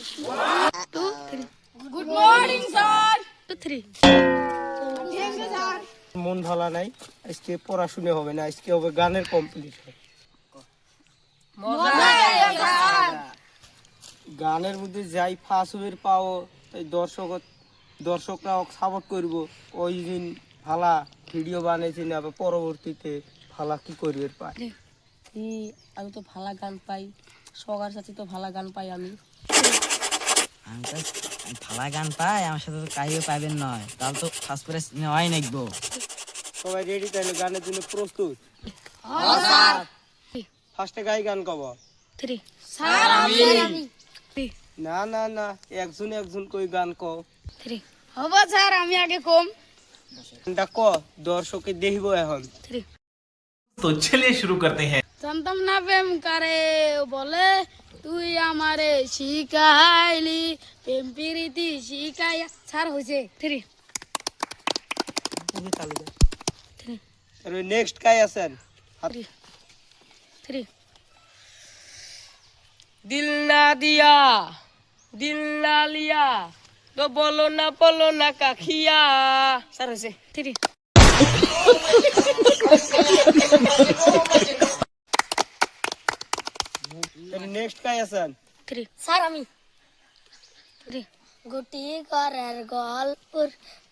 2 3 good morning sir. 2 3 thank you sir. মন ভালো নাই, আজকে পড়াশোনা হবে না, আজকে হবে গানের কম্পিটিশন। মজা আইলো স্যার। গানের মধ্যে যাই ফার্স্ট হয়ে পাও তাই দর্শকরা সাপোর্ট করব। ওই দিন ভালা ভিডিও বানাইছি না, আবার পরবর্তীতে ভালা কি করবে পায়। আমি তো ভালো গান পাই, সবার সাথে তো ভালো গান পাই আমি। আমি তো ভালো গান পাই, আমার সাথে তো কাইও পাইবেন নয়, তাহলে তো ফার্স্ট প্রাইজ নেওয়াই নাকবো। সবাই রেডি? তাহলে গানের জন্য প্রস্তুত? হ্যাঁ স্যার। ফার্স্টে গাই গান কব? 3 স্যার আমি। না না না, একজন একজন কই গান কও। 3 হবে স্যার, আমি আগে কম। গানটা ক, দর্শকে দেখব এখন। 3 तो चलिए शुरू करते हैं। জানতাম না প্রেম কারে বলে, তুই আমারে শিখাইলি প্রেম প্রীতি শিখাইয়া। স্যার হয়েছে। 3 3 আর নেক্সট কাই আছেন? 3 দিল না দিয়া দিল না লিয়া, তো বলো না কাখিয়া। স্যার হয়েছে। 3 নেক্সট কাই আছেন? 3 স্যার আমি। 3 গুটি করার গল্প,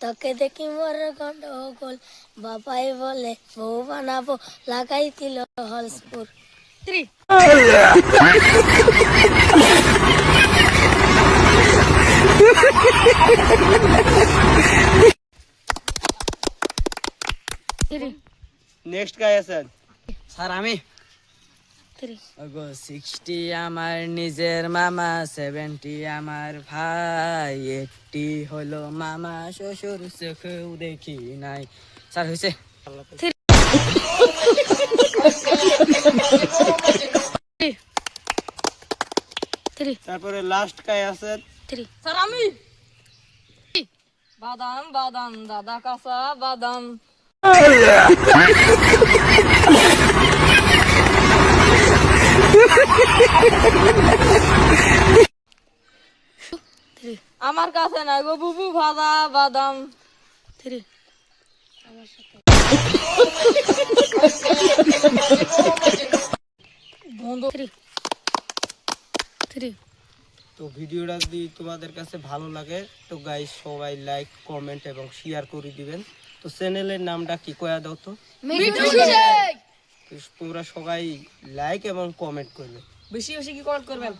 তোকে দেখি মোর গন্ডগোল, বাবাই বলে বউ বানাবো, লাগাই দিল হলসপুর। 3 নেক্সট কাই আছেন? স্যার আমি। 3 ওগো 60 আমার নিজের মামা, 70 আমার ভাই, 80 হলো মামা শ্বশুর, চোখেও দেখি নাই। স্যার হয়েছে। 3 তারপরে লাস্ট কাই আছেন? 3 স্যার আমি। বাদাম বাদাম দাদা কাঁচা বাদাম। আমার কাছে না গো বুবু ভাজা বাদাম। 3 বন্ধু। 3 তো ভিডিওটা যদি তোমাদের কাছে ভালো লাগে তো গাইস সবাই লাইক কমেন্ট এবং শেয়ার করে দিবেন। তো চ্যানেলের নামটা কি কয়া দাও তো? বেশি তোমরা সবাই লাইক এবং কমেন্ট করবে। বেশি কি কমেন্ট করবেন।